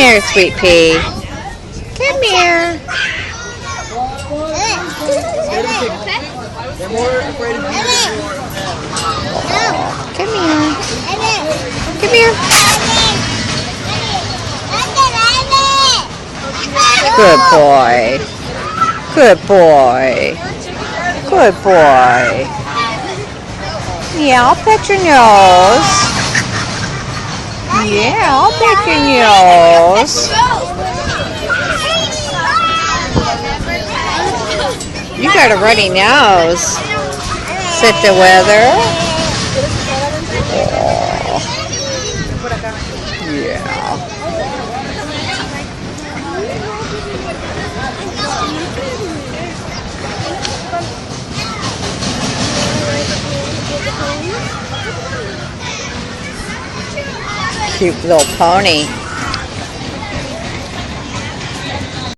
here, sweet pea. Come here. They're more afraid of you than you are of them. Come here. Come here. Good boy. Good boy. Good boy. Yeah, I'll pet your nose. Yeah, I'll pet your nose. You got a runny nose. Sit the weather. Oh. Yeah. Cute little pony.